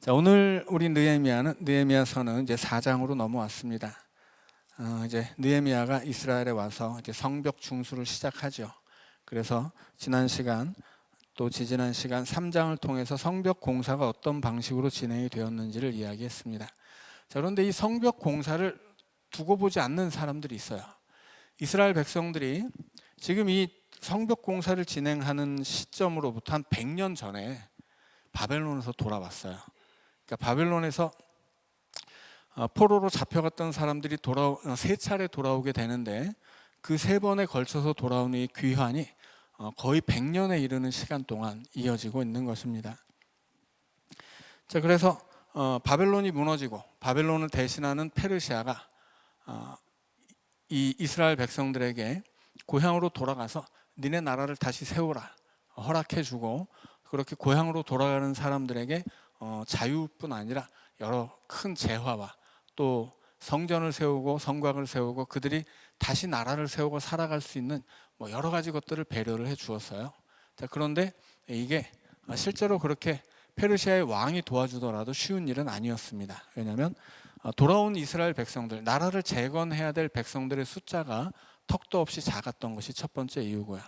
자, 오늘 우리 느헤미야서는 이제 4장으로 넘어왔습니다. 이제 느헤미야가 이스라엘에 와서 이제 성벽 중수를 시작하죠. 그래서 지난 시간 또 지지난 시간 3장을 통해서 성벽 공사가 어떤 방식으로 진행이 되었는지를 이야기했습니다. 자, 그런데 이 성벽 공사를 두고 보지 않는 사람들이 있어요. 이스라엘 백성들이 지금 이 성벽 공사를 진행하는 시점으로부터 한 100년 전에 바벨론에서 돌아왔어요. 그러니까 바벨론에서 포로로 잡혀갔던 사람들이 세 차례 돌아오게 되는데 그 세 번에 걸쳐서 돌아오는 이 귀환이 거의 100년에 이르는 시간 동안 이어지고 있는 것입니다. 자, 그래서 바벨론이 무너지고 바벨론을 대신하는 페르시아가 이 이스라엘 백성들에게 고향으로 돌아가서 니네 나라를 다시 세우라 허락해주고, 그렇게 고향으로 돌아가는 사람들에게 자유뿐 아니라 여러 큰 재화와 또 성전을 세우고 성곽을 세우고 그들이 다시 나라를 세우고 살아갈 수 있는 여러 가지 것들을 배려를 해 주었어요. 자, 그런데 이게 실제로 그렇게 페르시아의 왕이 도와주더라도 쉬운 일은 아니었습니다. 왜냐하면 돌아온 이스라엘 백성들, 나라를 재건해야 될 백성들의 숫자가 턱도 없이 작았던 것이 첫 번째 이유고요.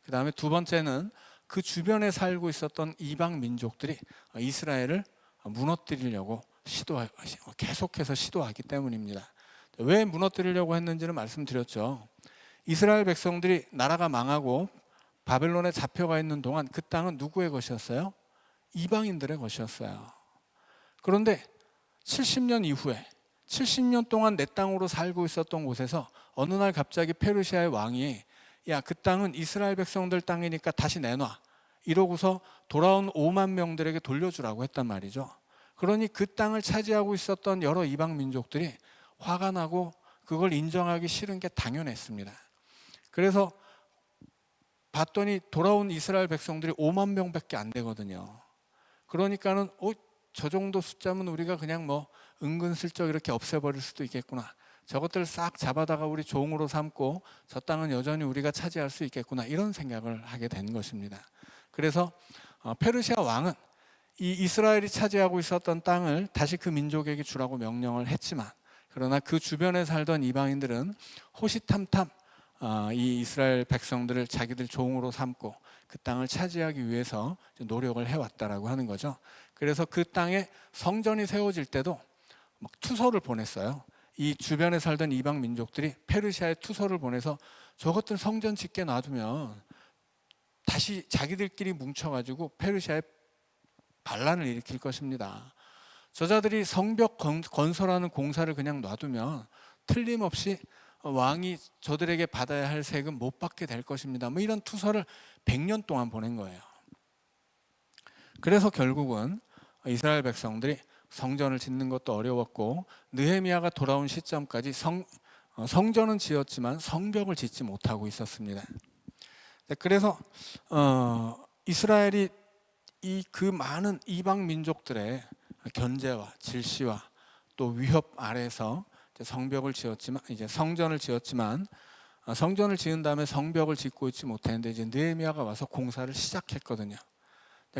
그 다음에 두 번째는 그 주변에 살고 있었던 이방 민족들이 이스라엘을 무너뜨리려고 계속해서 시도하기 때문입니다. 왜 무너뜨리려고 했는지는 말씀드렸죠. 이스라엘 백성들이 나라가 망하고 바벨론에 잡혀가 있는 동안 그 땅은 누구의 것이었어요? 이방인들의 것이었어요. 그런데 70년 이후에 70년 동안 내 땅으로 살고 있었던 곳에서 어느 날 갑자기 페르시아의 왕이 야, 그 땅은 이스라엘 백성들 땅이니까 다시 내놔 이러고서 돌아온 5만 명들에게 돌려주라고 했단 말이죠. 그러니 그 땅을 차지하고 있었던 여러 이방 민족들이 화가 나고 그걸 인정하기 싫은 게 당연했습니다. 그래서 봤더니 돌아온 이스라엘 백성들이 5만 명밖에 안 되거든요. 그러니까는 저 정도 숫자면 우리가 그냥 은근슬쩍 이렇게 없애버릴 수도 있겠구나. 저것들 싹 잡아다가 우리 종으로 삼고 저 땅은 여전히 우리가 차지할 수 있겠구나, 이런 생각을 하게 된 것입니다. 그래서 페르시아 왕은 이 이스라엘이 차지하고 있었던 땅을 다시 그 민족에게 주라고 명령을 했지만, 그러나 그 주변에 살던 이방인들은 호시탐탐 이 이스라엘 백성들을 자기들 종으로 삼고 그 땅을 차지하기 위해서 노력을 해왔다라고 하는 거죠. 그래서 그 땅에 성전이 세워질 때도 투서를 보냈어요. 이 주변에 살던 이방 민족들이 페르시아에 투서를 보내서 저것들 성전 짓게 놔두면 다시 자기들끼리 뭉쳐가지고 페르시아에 반란을 일으킬 것입니다. 저자들이 성벽 건설하는 공사를 그냥 놔두면 틀림없이 왕이 저들에게 받아야 할 세금 못 받게 될 것입니다. 이런 투서를 100년 동안 보낸 거예요. 그래서 결국은 이스라엘 백성들이 성전을 짓는 것도 어려웠고 느헤미야가 돌아온 시점까지 성전은 지었지만 성벽을 짓지 못하고 있었습니다. 그래서 이스라엘이 그 많은 이방 민족들의 견제와 질시와 또 위협 아래에서 성벽을 지었지만, 이제 성전을 지었지만 성전을 지은 다음에 성벽을 짓고 있지 못했는데 이제 느헤미야가 와서 공사를 시작했거든요.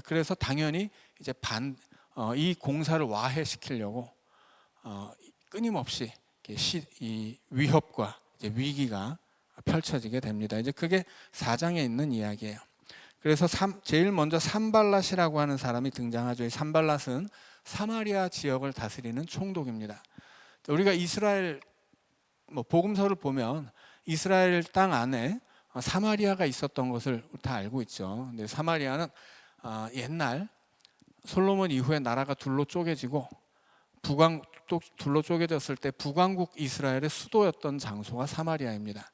그래서 당연히 이제 이 공사를 와해시키려고 끊임없이 이 위협과 이제 위기가 펼쳐지게 됩니다. 이제 그게 4장에 있는 이야기예요. 그래서 제일 먼저 산발랏이라고 하는 사람이 등장하죠. 이 산발랏은 사마리아 지역을 다스리는 총독입니다. 우리가 이스라엘 복음서를 보면 이스라엘 땅 안에 사마리아가 있었던 것을 다 알고 있죠. 근데 사마리아는 옛날 솔로몬 이후에 나라가 둘로 쪼개지고 둘로 쪼개졌을 때 북왕국 이스라엘의 수도였던 장소가 사마리아입니다.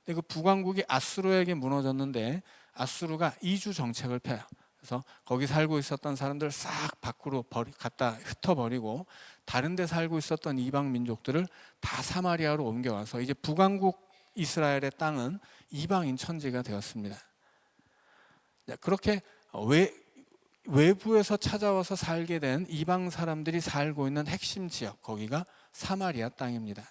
근데 그 북왕국이 아수르에게 무너졌는데 아수르가 이주 정책을 펴요. 그래서 거기 살고 있었던 사람들 싹 밖으로 갖다 흩어버리고 다른 데 살고 있었던 이방 민족들을 다 사마리아로 옮겨와서 이제 북왕국 이스라엘의 땅은 이방인 천지가 되었습니다. 그렇게 외부에서 찾아와서 살게 된 이방 사람들이 살고 있는 핵심 지역, 거기가 사마리아 땅입니다.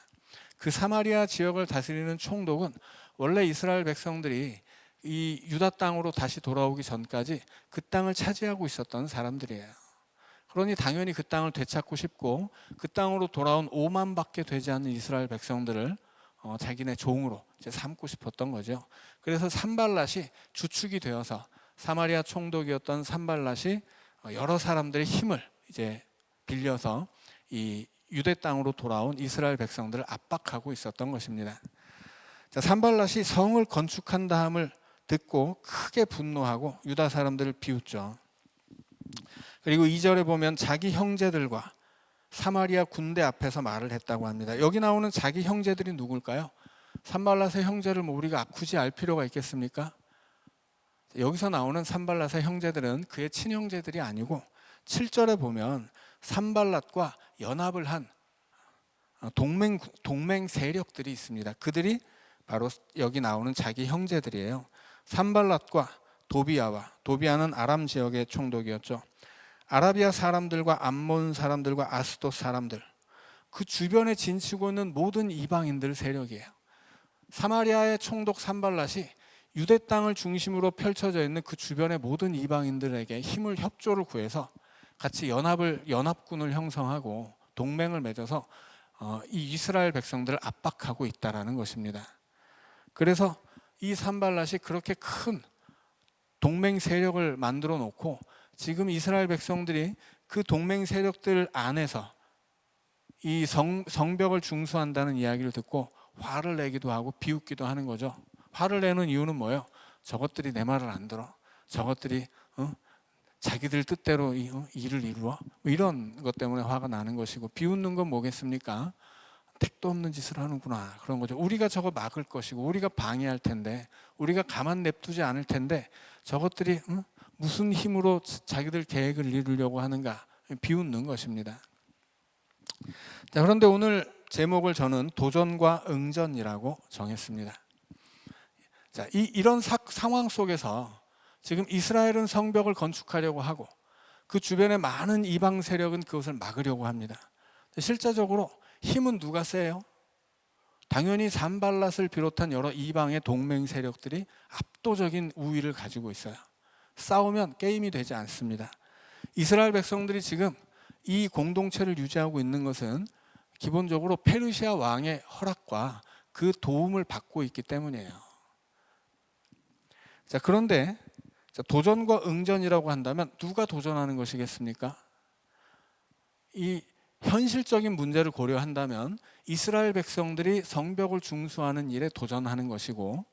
그 사마리아 지역을 다스리는 총독은 원래 이스라엘 백성들이 이 유다 땅으로 다시 돌아오기 전까지 그 땅을 차지하고 있었던 사람들이에요. 그러니 당연히 그 땅을 되찾고 싶고 그 땅으로 돌아온 5만밖에 되지 않는 이스라엘 백성들을 자기네 종으로 이제 삼고 싶었던 거죠. 그래서 산발랏이 주축이 되어서 사마리아 총독이었던 산발랏이 여러 사람들의 힘을 이제 빌려서 이 유대 땅으로 돌아온 이스라엘 백성들을 압박하고 있었던 것입니다. 자, 산발랏이 성을 건축한 다음을 듣고 크게 분노하고 유다 사람들을 비웃죠. 그리고 2절에 보면 자기 형제들과 사마리아 군대 앞에서 말을 했다고 합니다. 여기 나오는 자기 형제들이 누굴까요? 산발랏의 형제를 뭐 우리가 굳이 알 필요가 있겠습니까? 여기서 나오는 산발랏의 형제들은 그의 친형제들이 아니고 7절에 보면 산발랏과 연합을 한 동맹 세력들이 있습니다. 그들이 바로 여기 나오는 자기 형제들이에요. 산발랏과 도비아는 아람 지역의 총독이었죠. 아라비아 사람들과 암몬 사람들과 아스돗 사람들, 그 주변에 진치고 있는 모든 이방인들 세력이에요. 사마리아의 총독 산발랏이 유대 땅을 중심으로 펼쳐져 있는 그 주변의 모든 이방인들에게 힘을 협조를 구해서 같이 연합군을 형성하고 동맹을 맺어서 이 이스라엘 백성들을 압박하고 있다라는 것입니다. 그래서 이 산발랏이 그렇게 큰 동맹 세력을 만들어 놓고 지금 이스라엘 백성들이 그 동맹 세력들 안에서 이 성벽을 중수한다는 이야기를 듣고 화를 내기도 하고 비웃기도 하는 거죠. 화를 내는 이유는 뭐예요? 저것들이 내 말을 안 들어. 저것들이 자기들 뜻대로 일을 이루어. 이런 것 때문에 화가 나는 것이고, 비웃는 건 뭐겠습니까? 택도 없는 짓을 하는구나, 그런 거죠. 우리가 저거 막을 것이고 우리가 방해할 텐데, 우리가 가만 냅두지 않을 텐데 저것들이 무슨 힘으로 자기들 계획을 이루려고 하는가, 비웃는 것입니다. 자, 그런데 오늘 제목을 저는 도전과 응전이라고 정했습니다. 자, 이런 상황 속에서 지금 이스라엘은 성벽을 건축하려고 하고 그 주변에 많은 이방 세력은 그것을 막으려고 합니다. 실제적으로 힘은 누가 세요? 당연히 산발랏을 비롯한 여러 이방의 동맹 세력들이 압도적인 우위를 가지고 있어요. 싸우면 게임이 되지 않습니다. 이스라엘 백성들이 지금 이 공동체를 유지하고 있는 것은 기본적으로 페르시아 왕의 허락과 그 도움을 받고 있기 때문이에요. 자, 그런데 도전과 응전이라고 한다면 누가 도전하는 것이겠습니까? 이 현실적인 문제를 고려한다면 이스라엘 백성들이 성벽을 중수하는 일에 도전하는 것이고,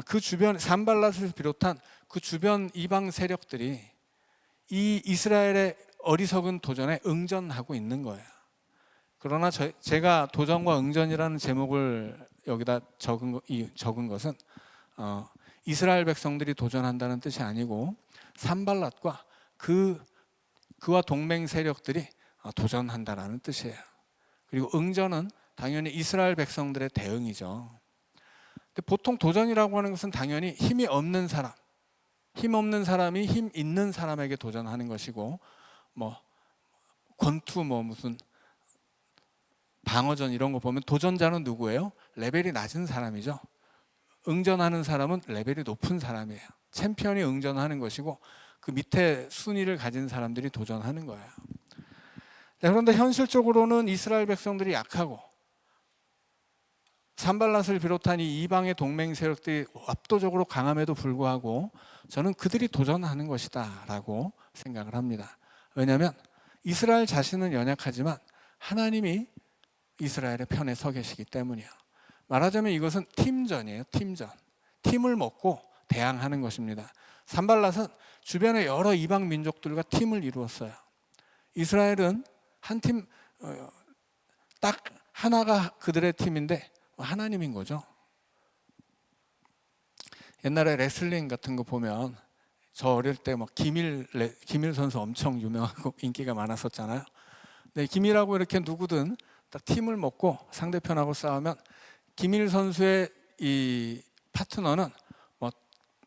그 주변 산발랏을 비롯한 그 주변 이방 세력들이 이 이스라엘의 어리석은 도전에 응전하고 있는 거예요. 그러나 제가 도전과 응전이라는 제목을 여기다 적은 것은 이스라엘 백성들이 도전한다는 뜻이 아니고 산발랏과 그와 동맹 세력들이 도전한다라는 뜻이에요. 그리고 응전은 당연히 이스라엘 백성들의 대응이죠. 근데 보통 도전이라고 하는 것은 당연히 힘이 없는 사람, 힘 없는 사람이 힘 있는 사람에게 도전하는 것이고, 권투 무슨 방어전 이런 거 보면 도전자는 누구예요? 레벨이 낮은 사람이죠. 응전하는 사람은 레벨이 높은 사람이에요. 챔피언이 응전하는 것이고 그 밑에 순위를 가진 사람들이 도전하는 거예요. 그런데 현실적으로는 이스라엘 백성들이 약하고 산발랏을 비롯한 이 이방의 동맹 세력들이 압도적으로 강함에도 불구하고 저는 그들이 도전하는 것이다 라고 생각을 합니다. 왜냐하면 이스라엘 자신은 연약하지만 하나님이 이스라엘의 편에 서 계시기 때문이에요. 말하자면 이것은 팀전이에요. 팀을 먹고 대항하는 것입니다. 산발랏은 주변의 여러 이방 민족들과 팀을 이루었어요. 이스라엘은 한 팀, 딱 하나가 그들의 팀인데 하나님인 거죠. 옛날에 레슬링 같은 거 보면 저 어릴 때 기밀 선수 엄청 유명하고 인기가 많았었잖아요. 근데 기밀하고 이렇게 누구든 딱 팀을 먹고 상대편하고 싸우면 기밀 선수의 이 파트너는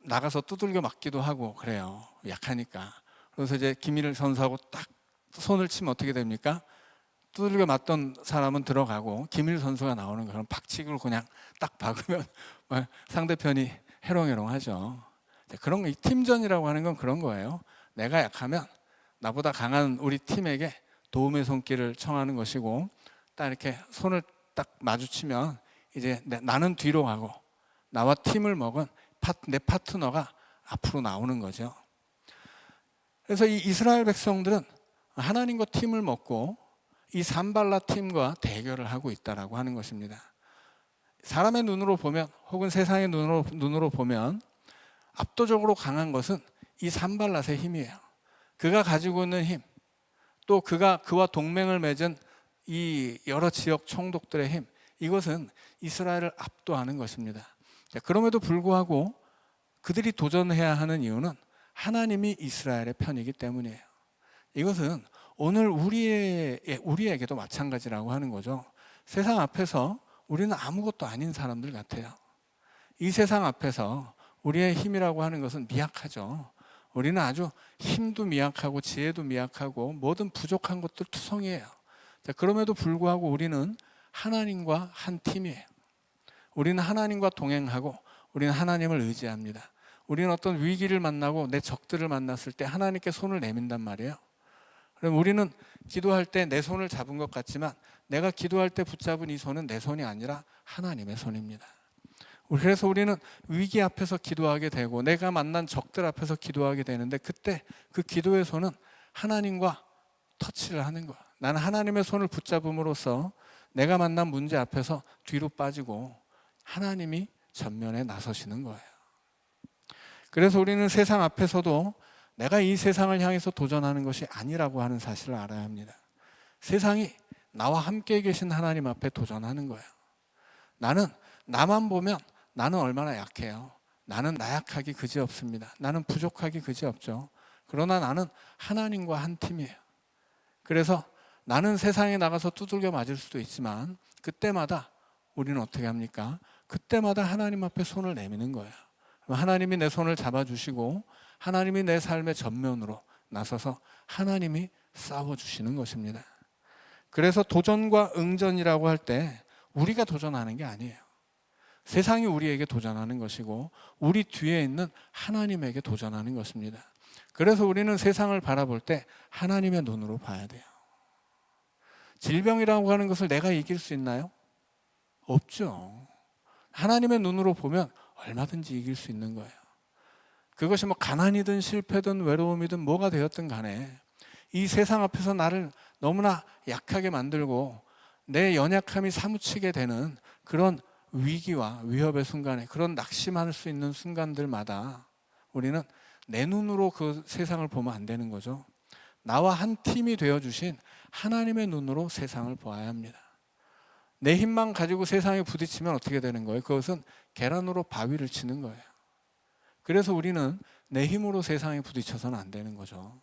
나가서 두들겨 맞기도 하고 그래요. 약하니까. 그래서 이제 기밀 선수하고 딱 손을 치면 어떻게 됩니까? 두들겨 맞던 사람은 들어가고 기밀 선수가 나오는 거예요. 그럼 박치기를 그냥 딱 박으면 상대편이 해롱해롱하죠. 그런 거, 이 팀전이라고 하는 건 그런 거예요. 내가 약하면 나보다 강한 우리 팀에게 도움의 손길을 청하는 것이고, 딱 이렇게 손을 딱 마주치면 이제 나는 뒤로 가고 나와 팀을 먹은 내 파트너가 앞으로 나오는 거죠. 그래서 이 이스라엘 백성들은 하나님과 팀을 먹고 이 산발라 팀과 대결을 하고 있다라고 하는 것입니다. 사람의 눈으로 보면, 혹은 세상의 눈으로 보면 압도적으로 강한 것은 이 산발랏의 힘이에요. 그가 가지고 있는 힘, 또 그와 동맹을 맺은 이 여러 지역 총독들의 힘, 이것은 이스라엘을 압도하는 것입니다. 그럼에도 불구하고 그들이 도전해야 하는 이유는 하나님이 이스라엘의 편이기 때문이에요. 이것은 오늘 우리에게도 마찬가지라고 하는 거죠. 세상 앞에서 우리는 아무것도 아닌 사람들 같아요. 이 세상 앞에서 우리의 힘이라고 하는 것은 미약하죠. 우리는 아주 힘도 미약하고 지혜도 미약하고 모든 부족한 것들 투성이에요. 그럼에도 불구하고 우리는 하나님과 한 팀이에요. 우리는 하나님과 동행하고 우리는 하나님을 의지합니다. 우리는 어떤 위기를 만나고 내 적들을 만났을 때 하나님께 손을 내민단 말이에요. 그럼 우리는 기도할 때 내 손을 잡은 것 같지만 내가 기도할 때 붙잡은 이 손은 내 손이 아니라 하나님의 손입니다. 그래서 우리는 위기 앞에서 기도하게 되고 내가 만난 적들 앞에서 기도하게 되는데, 그때 그 기도의 손은 하나님과 터치를 하는 거야. 나는 하나님의 손을 붙잡음으로써 내가 만난 문제 앞에서 뒤로 빠지고 하나님이 전면에 나서시는 거예요. 그래서 우리는 세상 앞에서도 내가 이 세상을 향해서 도전하는 것이 아니라고 하는 사실을 알아야 합니다. 세상이 나와 함께 계신 하나님 앞에 도전하는 거예요. 나만 보면 나는 얼마나 약해요. 나는 나약하기 그지없습니다. 나는 부족하기 그지없죠. 그러나 나는 하나님과 한 팀이에요. 그래서 나는 세상에 나가서 두들겨 맞을 수도 있지만 그때마다 우리는 어떻게 합니까? 그때마다 하나님 앞에 손을 내미는 거예요. 하나님이 내 손을 잡아주시고 하나님이 내 삶의 전면으로 나서서 하나님이 싸워주시는 것입니다. 그래서 도전과 응전이라고 할 때 우리가 도전하는 게 아니에요. 세상이 우리에게 도전하는 것이고 우리 뒤에 있는 하나님에게 도전하는 것입니다. 그래서 우리는 세상을 바라볼 때 하나님의 눈으로 봐야 돼요. 질병이라고 하는 것을 내가 이길 수 있나요? 없죠. 하나님의 눈으로 보면 얼마든지 이길 수 있는 거예요. 그것이 가난이든 실패든 외로움이든 뭐가 되었든 간에 이 세상 앞에서 나를 너무나 약하게 만들고 내 연약함이 사무치게 되는 그런 위기와 위협의 순간에, 그런 낙심할 수 있는 순간들마다 우리는 내 눈으로 그 세상을 보면 안 되는 거죠. 나와 한 팀이 되어주신 하나님의 눈으로 세상을 보아야 합니다. 내 힘만 가지고 세상에 부딪히면 어떻게 되는 거예요? 그것은 계란으로 바위를 치는 거예요. 그래서 우리는 내 힘으로 세상에 부딪혀서는 안 되는 거죠.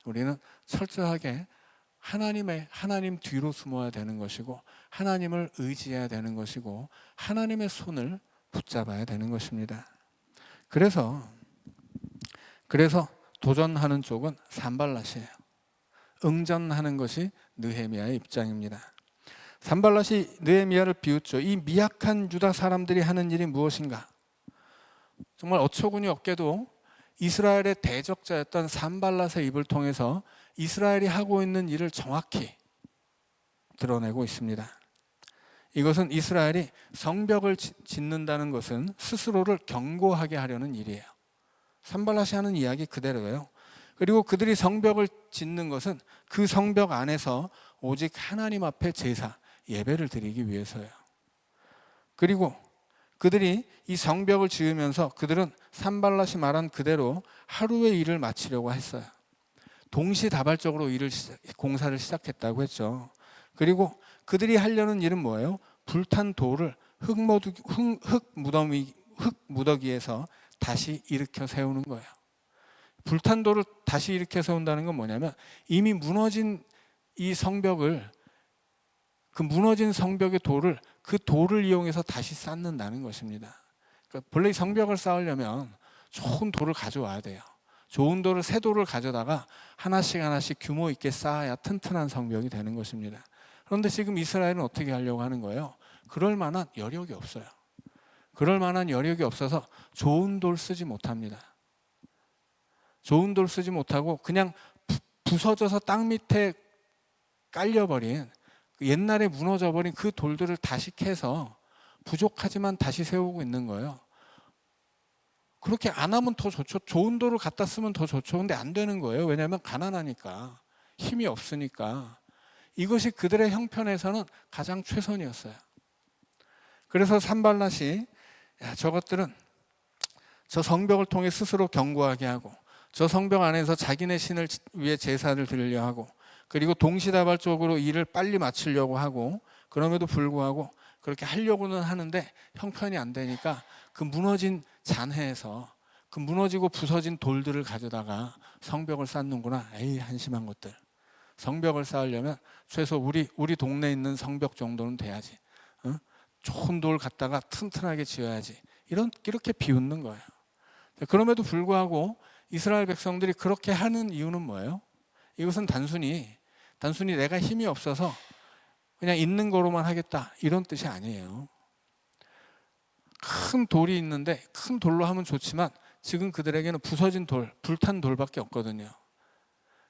우리는 철저하게 하나님 뒤로 숨어야 되는 것이고 하나님을 의지해야 되는 것이고 하나님의 손을 붙잡아야 되는 것입니다. 그래서 도전하는 쪽은 산발랏이에요. 응전하는 것이 느헤미야의 입장입니다. 산발랏이 느헤미야를 비웃죠. 이 미약한 유다 사람들이 하는 일이 무엇인가? 정말 어처구니 없게도 이스라엘의 대적자였던 산발랏의 입을 통해서 이스라엘이 하고 있는 일을 정확히 드러내고 있습니다. 이것은 이스라엘이 성벽을 짓는다는 것은 스스로를 견고하게 하려는 일이에요. 산발랏이 하는 이야기 그대로예요. 그리고 그들이 성벽을 짓는 것은 그 성벽 안에서 오직 하나님 앞에 제사, 예배를 드리기 위해서예요. 그리고 그들이 이 성벽을 지으면서 그들은 산발랏이 말한 그대로 하루의 일을 마치려고 했어요. 동시다발적으로 공사를 시작했다고 했죠. 그리고 그들이 하려는 일은 뭐예요? 불탄 돌을 흙 무더기에서 다시 일으켜 세우는 거예요. 불탄 돌을 다시 일으켜 세운다는 건 뭐냐면 이미 무너진 이 성벽을, 그 무너진 성벽의 돌을, 그 돌을 이용해서 다시 쌓는다는 것입니다. 그러니까 본래 성벽을 쌓으려면 좋은 돌을 가져와야 돼요. 좋은 돌을, 새 돌을 가져다가 하나씩 규모 있게 쌓아야 튼튼한 성벽이 되는 것입니다. 그런데 지금 이스라엘은 어떻게 하려고 하는 거예요? 그럴 만한 여력이 없어요. 그럴 만한 여력이 없어서 좋은 돌 쓰지 못합니다. 좋은 돌 쓰지 못하고 그냥 부서져서 땅 밑에 깔려버린, 옛날에 무너져버린 그 돌들을 다시 캐서 부족하지만 다시 세우고 있는 거예요. 그렇게 안 하면 더 좋죠. 좋은 돌을 갖다 쓰면 더 좋죠. 근데 안 되는 거예요. 왜냐하면 가난하니까, 힘이 없으니까. 이것이 그들의 형편에서는 가장 최선이었어요. 그래서 산발랏이 저것들은 저 성벽을 통해 스스로 견고하게 하고, 저 성벽 안에서 자기네 신을 위해 제사를 드리려 하고, 그리고 동시다발적으로 일을 빨리 마치려고 하고, 그럼에도 불구하고 그렇게 하려고는 하는데 형편이 안 되니까 그 무너진 잔해에서 그 무너지고 부서진 돌들을 가져다가 성벽을 쌓는구나. 에이, 한심한 것들. 성벽을 쌓으려면 최소 우리 동네에 있는 성벽 정도는 돼야지. 좋은 돌 갖다가 튼튼하게 지어야지. 이렇게 비웃는 거예요. 그럼에도 불구하고 이스라엘 백성들이 그렇게 하는 이유는 뭐예요? 이것은 단순히 내가 힘이 없어서 그냥 있는 거로만 하겠다, 이런 뜻이 아니에요. 큰 돌이 있는데 큰 돌로 하면 좋지만 지금 그들에게는 부서진 돌, 불탄 돌밖에 없거든요.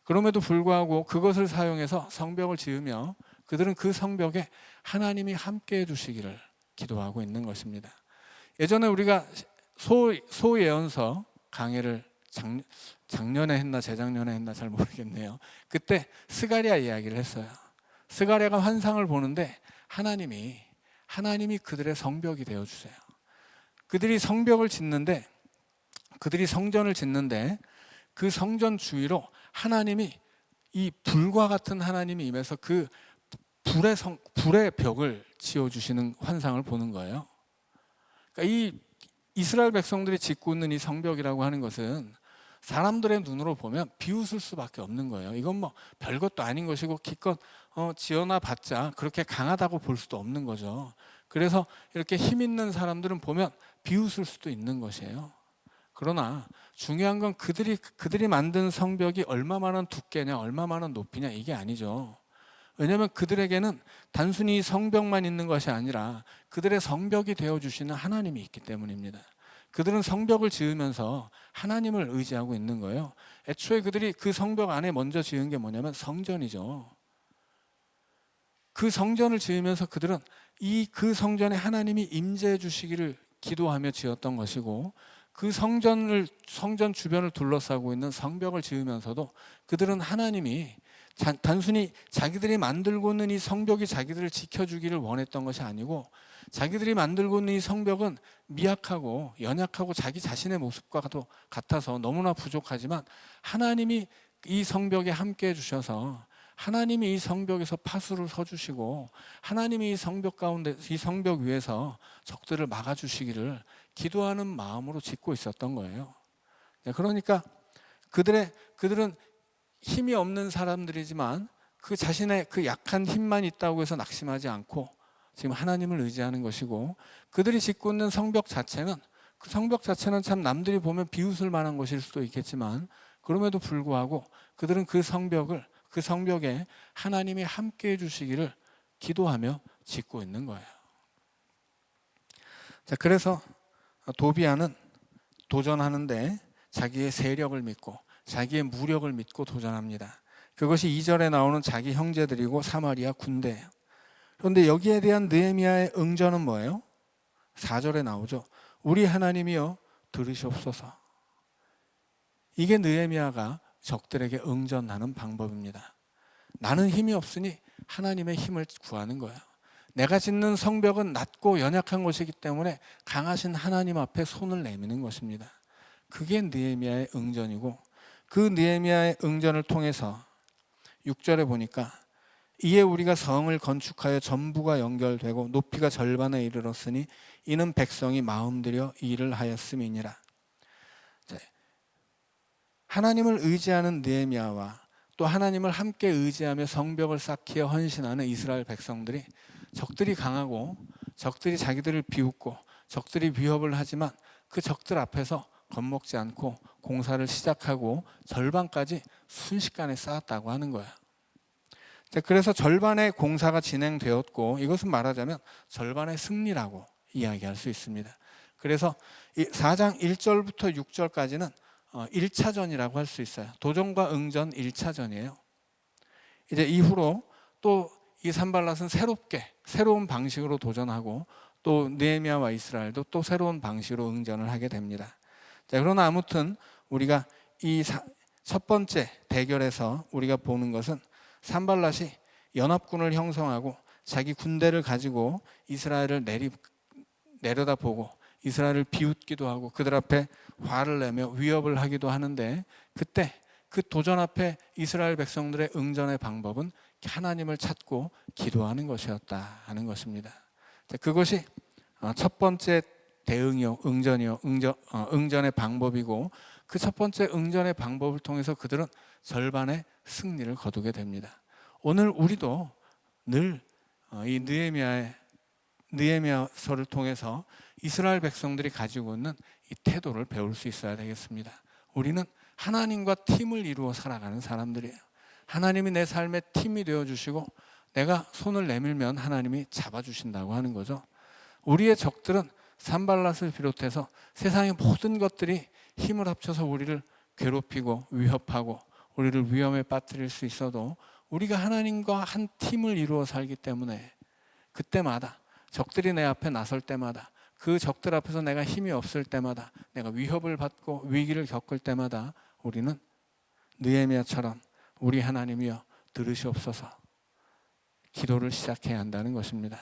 그럼에도 불구하고 그것을 사용해서 성벽을 지으며 그들은 그 성벽에 하나님이 함께 해주시기를 기도하고 있는 것입니다. 예전에 우리가 소예언서 강해를 작년에 했나 재작년에 했나 잘 모르겠네요. 그때 스가랴 이야기를 했어요. 스가랴가 환상을 보는데 하나님이 그들의 성벽이 되어주세요. 그들이 성벽을 짓는데, 그들이 성전을 짓는데 그 성전 주위로 하나님이, 이 불과 같은 하나님이 임해서 그 불의 벽을 지어주시는 환상을 보는 거예요. 그러니까 이 이스라엘 백성들이 짓고 있는 이 성벽이라고 하는 것은 사람들의 눈으로 보면 비웃을 수밖에 없는 거예요. 이건 뭐 별것도 아닌 것이고 기껏 지어놔 봤자 그렇게 강하다고 볼 수도 없는 거죠. 그래서 이렇게 힘 있는 사람들은 보면 비웃을 수도 있는 것이에요. 그러나 중요한 건 그들이 만든 성벽이 얼마만한 두께냐, 얼마만한 높이냐, 이게 아니죠. 왜냐하면 그들에게는 단순히 성벽만 있는 것이 아니라 그들의 성벽이 되어주시는 하나님이 있기 때문입니다. 그들은 성벽을 지으면서 하나님을 의지하고 있는 거예요. 애초에 그들이 그 성벽 안에 먼저 지은 게 뭐냐면 성전이죠. 그 성전을 지으면서 그들은 그 성전에 하나님이 임재해 주시기를 기도하며 지었던 것이고, 그 성전 주변을 둘러싸고 있는 성벽을 지으면서도 그들은 하나님이 단순히 자기들이 만들고 있는 이 성벽이 자기들을 지켜주기를 원했던 것이 아니고, 자기들이 만들고 있는 이 성벽은 미약하고 연약하고 자기 자신의 모습과도 같아서 너무나 부족하지만 하나님이 이 성벽에 함께 해주셔서 하나님이 이 성벽에서 파수를 서주시고 하나님이 이 성벽 가운데, 이 성벽 위에서 적들을 막아주시기를 기도하는 마음으로 짓고 있었던 거예요. 그러니까 그들은 힘이 없는 사람들이지만 그 자신의 그 약한 힘만 있다고 해서 낙심하지 않고 지금 하나님을 의지하는 것이고, 그들이 짓고 있는 성벽 자체는, 그 성벽 자체는 참 남들이 보면 비웃을 만한 것일 수도 있겠지만 그럼에도 불구하고 그들은 그 성벽에 하나님이 함께 해주시기를 기도하며 짓고 있는 거예요. 자, 그래서 도비아는 도전하는데 자기의 세력을 믿고 자기의 무력을 믿고 도전합니다. 그것이 2절에 나오는 자기 형제들이고 사마리아 군대예요. 그런데 여기에 대한 느헤미야의 응전은 뭐예요? 4절에 나오죠. 우리 하나님이여 들으시옵소서. 이게 느헤미야가 적들에게 응전하는 방법입니다. 나는 힘이 없으니 하나님의 힘을 구하는 거예요. 내가 짓는 성벽은 낮고 연약한 것이기 때문에 강하신 하나님 앞에 손을 내미는 것입니다. 그게 느헤미야의 응전이고, 그 느헤미야의 응전을 통해서 6절에 보니까 이에 우리가 성을 건축하여 전부가 연결되고 높이가 절반에 이르렀으니 이는 백성이 마음들여 일을 하였음이니라. 하나님을 의지하는 느헤미야와 또 하나님을 함께 의지하며 성벽을 쌓기에 헌신하는 이스라엘 백성들이, 적들이 강하고 적들이 자기들을 비웃고 적들이 위협을 하지만 그 적들 앞에서 겁먹지 않고 공사를 시작하고 절반까지 순식간에 쌓았다고 하는 거예요. 그래서 절반의 공사가 진행되었고, 이것은 말하자면 절반의 승리라고 이야기할 수 있습니다. 그래서 4장 1절부터 6절까지는 1차전이라고 할 수 있어요. 도전과 응전 1차전이에요. 이제 이후로 또 이 산발랏은 새로운 방식으로 도전하고 또 느헤미야와 이스라엘도 또 새로운 방식으로 응전을 하게 됩니다. 자, 그러나 아무튼 우리가 이 첫 번째 대결에서 우리가 보는 것은 산발랏이 연합군을 형성하고 자기 군대를 가지고 이스라엘을 내려다보고 이스라엘을 비웃기도 하고 그들 앞에 화를 내며 위협을 하기도 하는데, 그때 그 도전 앞에 이스라엘 백성들의 응전의 방법은 하나님을 찾고 기도하는 것이었다 하는 것입니다. 그것이 첫 번째 대응이요, 응전의 방법이고, 그 첫 번째 응전의 방법을 통해서 그들은 절반의 승리를 거두게 됩니다. 오늘 우리도 늘 이 느헤미야서를 통해서 이스라엘 백성들이 가지고 있는 이 태도를 배울 수 있어야 되겠습니다. 우리는 하나님과 팀을 이루어 살아가는 사람들이에요. 하나님이 내 삶의 팀이 되어주시고 내가 손을 내밀면 하나님이 잡아주신다고 하는 거죠. 우리의 적들은 산발랏을 비롯해서 세상의 모든 것들이 힘을 합쳐서 우리를 괴롭히고 위협하고 우리를 위험에 빠뜨릴 수 있어도, 우리가 하나님과 한 팀을 이루어 살기 때문에 그때마다 적들이 내 앞에 나설 때마다, 그 적들 앞에서 내가 힘이 없을 때마다, 내가 위협을 받고 위기를 겪을 때마다 우리는 느헤미야처럼 우리 하나님이여 들으시옵소서 기도를 시작해야 한다는 것입니다.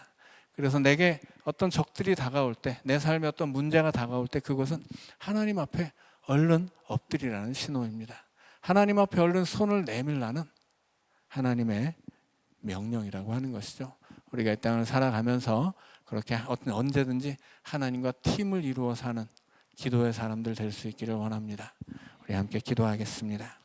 그래서 내게 어떤 적들이 다가올 때, 내 삶에 어떤 문제가 다가올 때 그것은 하나님 앞에 얼른 엎드리라는 신호입니다. 하나님 앞에 얼른 손을 내밀라는 하나님의 명령이라고 하는 것이죠. 우리가 이 땅을 살아가면서 그렇게 언제든지 하나님과 팀을 이루어 사는 기도의 사람들 될 수 있기를 원합니다. 우리 함께 기도하겠습니다.